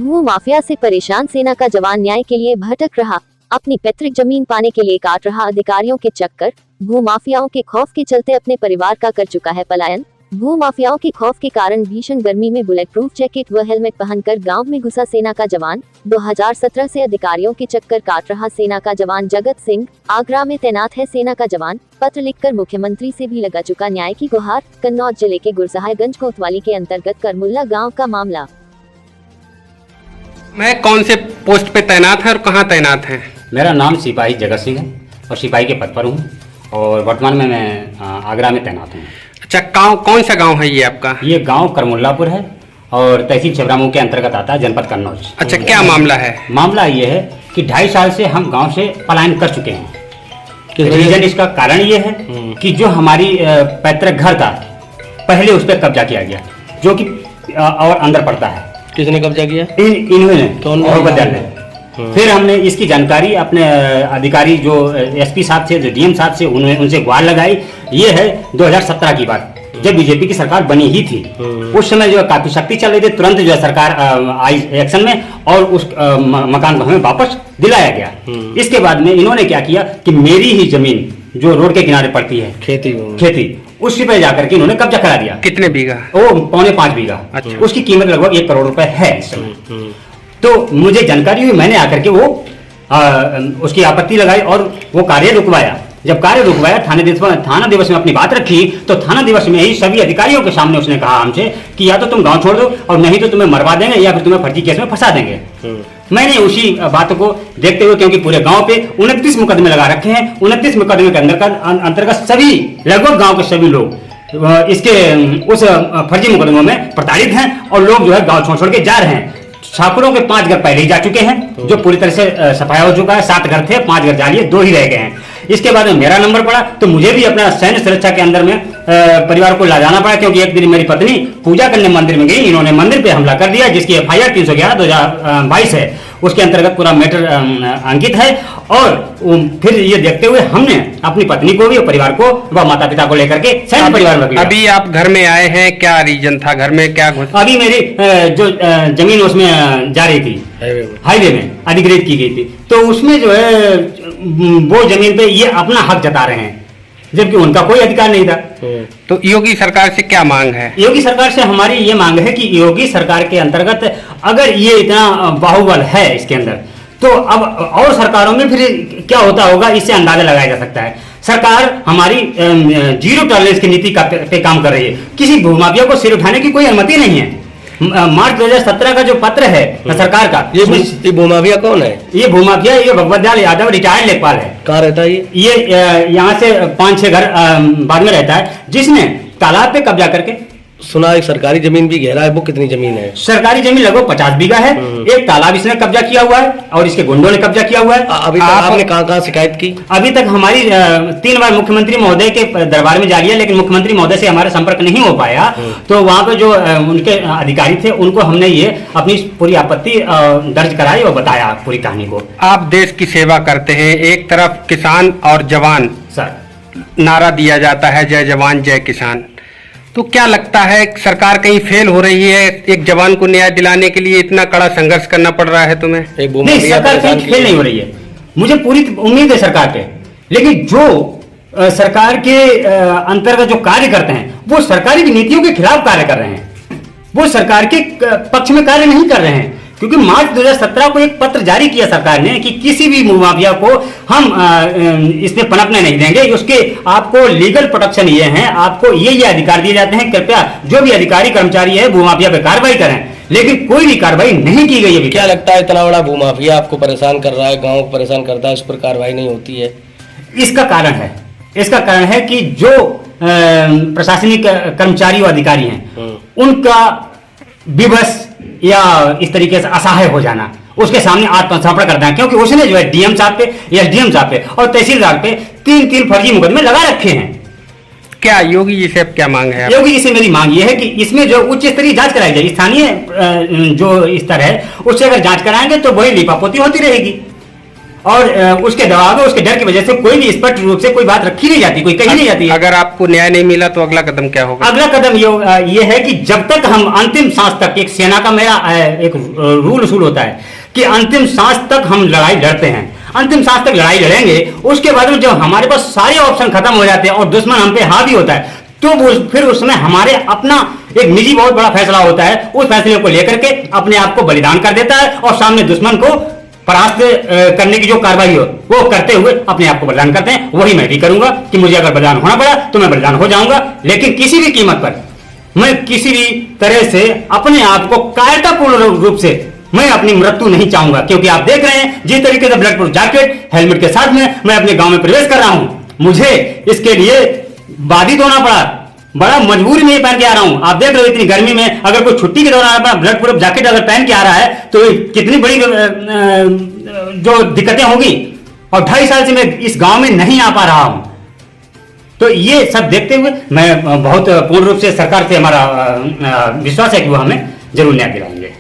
भू माफिया से परेशान सेना का जवान न्याय के लिए भटक रहा, अपनी पैतृक जमीन पाने के लिए काट रहा अधिकारियों के चक्कर। भू माफियाओं के खौफ के चलते अपने परिवार का कर चुका है पलायन। भू माफियाओं के खौफ के कारण भीषण गर्मी में बुलेट प्रूफ जैकेट व हेलमेट पहनकर गांव में घुसा सेना का जवान। 2017 से अधिकारियों के चक्कर काट रहा सेना का जवान जगत सिंह आगरा में तैनात है सेना का जवान। पत्र लिखकर मुख्यमंत्री से भी लगा चुका न्याय की गुहार। कन्नौज जिले के गुरसहायगंज कोतवाली के अंतर्गत करमुल्ला गाँव का मामला। मैं कौन से पोस्ट पे तैनात है और कहाँ तैनात है? मेरा नाम सिपाही जगत सिंह है और सिपाही के पद पर हूँ और वर्तमान में मैं आगरा में तैनात हूँ। अच्छा, कौन सा गांव है ये आपका? ये गांव करमुल्लापुर है और तहसील छिबरामऊ के अंतर्गत आता है, जनपद कन्नौज। अच्छा, क्या मामला है? मामला ये है कि 2.5 साल से हम गांव से पलायन कर चुके हैं। रीजन इसका कारण ये है कि जो हमारी पैतृक घर था पहले उस पर कब्जा किया गया, जो कि और अंदर पड़ता है। किसने कब्जा किया? इन्होंने। फिर हमने इसकी जानकारी अपने अधिकारी जो एसपी साहब थे, जो डीएम साहब थे, उनसे गुहार लगाई। ये है 2017 की बात, जब बीजेपी की सरकार बनी ही थी। उस समय जो काफी शक्ति चल रही थी, तुरंत जो है सरकार आई एक्शन में और उस मकान को हमें वापस दिलाया गया। इसके बाद में इन्होंने क्या किया कि मेरी ही जमीन जो रोड के किनारे पड़ती है, खेती उस पे जाकर के इन्होंने कब्जा करा दिया। कितने बीघा? वो 5.25 बीघा। अच्छा। उसकी कीमत लगभग 1 करोड़ रुपए है इस समय। तो मुझे जानकारी हुई, मैंने आकर के वो उसकी आपत्ति लगाई और वो कार्य रुकवाया। जब कार्य रुकवाया, थाना दिवस में अपनी बात रखी, तो थाना दिवस में ही सभी अधिकारियों के सामने उसने कहा हमसे कि या तो तुम गांव छोड़ दो और नहीं तो तुम्हें मरवा देंगे या फिर तुम्हें फर्जी केस में फंसा देंगे। मैंने उसी बात को देखते हुए, क्योंकि पूरे गांव पे 29 मुकदमे लगा रखे हैं, 29 मुकदमे के अंतर्गत सभी लगभग गांव के सभी लोग इसके उस फर्जी मुकदमों में प्रताड़ित हैं और लोग जो है गांव छोड़ के जा रहे हैं। छात्रों के 5 घर पहले ही जा चुके हैं, जो पूरी तरह से सफाया हो चुका है। 7 घर थे, 5 घर जा लिए, 2 ही रह गए हैं। इसके बाद में मेरा नंबर पड़ा तो मुझे भी अपना सैन्य सुरक्षा के अंदर में परिवार को ला जाना पड़ा, क्योंकि एक दिन मेरी पत्नी पूजा करने मंदिर में गई, इन्होंने मंदिर पे हमला कर दिया, जिसकी FIR 311/2022 है। उसके अंतर्गत पूरा मैटर अंकित है। और फिर ये देखते हुए हमने अपनी पत्नी को भी और परिवार को व माता पिता को लेकर के सैन्य परिवार में। अभी आप घर में आए हैं, क्या रीजन था? घर में क्या अभी मेरी जो जमीन उसमें जा रही थी, हाईवे में अधिग्रहित की गई थी, तो उसमें जो है वो जमीन पे ये अपना हक जता रहे हैं, जबकि उनका कोई अधिकार नहीं था। तो योगी सरकार से क्या मांग है? योगी सरकार से हमारी ये मांग है कि योगी सरकार के अंतर्गत अगर ये इतना बाहुबल है इसके अंदर, तो अब और सरकारों में फिर क्या होता होगा, इससे अंदाजा लगाया जा सकता है। सरकार हमारी 0 टॉलरेंस की नीति पे काम कर रही है। किसी भूमाफिया को सिर उठाने की कोई अनुमति नहीं है। मार्च 2017 का जो पत्र है सरकार का, ये भूमाफिया कौन है? ये भूमाफिया ये भगवत यादव रिटायर्ड लेखपाल है। कहाँ रहता है ये यहाँ से 5-6 घर बाद में रहता है, जिसने तालाब पे कब्जा करके। सुना एक सरकारी जमीन भी घेरा है, वो कितनी जमीन है? सरकारी जमीन लगभग 50 बीघा है। एक तालाब इसने कब्जा किया हुआ है और इसके गुंडों ने कब्जा किया हुआ है। अभी तक आपने कहाँ शिकायत की? अभी तक हमारी 3 बार मुख्यमंत्री महोदय के दरबार में जा रही है, लेकिन मुख्यमंत्री महोदय से हमारा संपर्क नहीं हो पाया। तो वहाँ पे जो उनके अधिकारी थे, उनको हमने ये अपनी पूरी आपत्ति दर्ज कराई और बताया पूरी कहानी को। आप देश की सेवा करते हैं, एक तरफ किसान और जवान सर नारा दिया जाता है, जय जवान जय किसान, तो क्या लगता है सरकार कहीं फेल हो रही है? एक जवान को न्याय दिलाने के लिए इतना कड़ा संघर्ष करना पड़ रहा है तुम्हें? नहीं, सरकार कहीं फेल नहीं हो रही है, मुझे पूरी उम्मीद है सरकार पे। लेकिन जो सरकार के अंतर्गत जो कार्य करते हैं, वो सरकारी नीतियों के खिलाफ कार्य कर रहे हैं, वो सरकार के पक्ष में कार्य नहीं कर रहे हैं। क्योंकि मार्च 2017 को एक पत्र जारी किया सरकार ने कि किसी भी भूमाफिया को हम इसमें पनपने नहीं देंगे, उसके आपको लीगल प्रोटेक्शन ये है, आपको ये अधिकार दिए जाते हैं, कृपया जो भी अधिकारी कर्मचारी है भूमाफिया पे कार्रवाई करें। लेकिन कोई भी कार्रवाई नहीं की गई। क्या लगता है इतना बड़ा भूमाफिया आपको परेशान कर रहा है, गाँव को परेशान करता है, उस पर कार्रवाई नहीं होती है? इसका कारण है कि जो प्रशासनिक कर्मचारी और अधिकारी हैं, उनका विवश या इस तरीके से असहाय हो जाना, उसके सामने आत्मसमर्पण करना है। क्योंकि उसने जो है डीएम साहब पे, एसडीएम साहब पे और तहसीलदार पे 3 फर्जी मुकदमे लगा रखे हैं। क्या योगी जी से अब क्या मांग है? योगी जी से मेरी मांग ये है कि इसमें जो उच्च स्तरीय जांच कराई जाए, स्थानीय जो स्तर है उससे अगर जांच कराएंगे तो वही लीपापोती होती रहेगी। और उसके दबाव में, उसके डर की वजह से कोई भी स्पष्ट रूप से कोई बात रखी नहीं जाती, कोई कही नहीं जाती है। अगर आपको न्याय नहीं मिला तो अगला कदम क्या होगा? अगला कदम ये है कि जब तक हम अंतिम सांस तक, एक सेना का मेरा एक रूल उसूल होता है कि अंतिम सांस तक हम लड़ाई लड़ते हैं, अंतिम सांस तक लड़ाई लड़ेंगे। उसके बाद में जब हमारे पास सारे ऑप्शन खत्म हो जाते हैं और दुश्मन हम पे हावी होता है, तो फिर उस समय हमारे अपना एक निजी बहुत बड़ा फैसला होता है। उस फैसले को लेकर के अपने आप को बलिदान कर देता है और सामने दुश्मन को परास्त करने की जो कार्रवाई हो वो करते हुए अपने आप को बलिदान करते हैं। वही मैं भी करूंगा कि मुझे अगर बलिदान होना पड़ा तो मैं बलिदान हो जाऊंगा, लेकिन किसी भी कीमत पर मैं किसी भी तरह से अपने आप को कायरतापूर्ण रूप से मैं अपनी मृत्यु नहीं चाहूंगा। क्योंकि आप देख रहे हैं जिस तरीके से ब्लड प्रूफ जैकेट, हेलमेट के साथ में मैं अपने गांव में प्रवेश कर रहा हूं, मुझे इसके लिए बाधित होना पड़ा, बड़ा मजबूरी में पहन के आ रहा हूं। आप देख रहे हो इतनी गर्मी में अगर कोई छुट्टी के दौरान ब्लड प्रूफ जैकेट अगर पहन के आ रहा है तो कितनी बड़ी जो दिक्कतें होंगी। और 2.5 साल से मैं इस गांव में नहीं आ पा रहा हूं। तो ये सब देखते हुए मैं बहुत पूर्ण रूप से सरकार से हमारा विश्वास है कि वो हमें जरूर न्याय दिलाएंगे।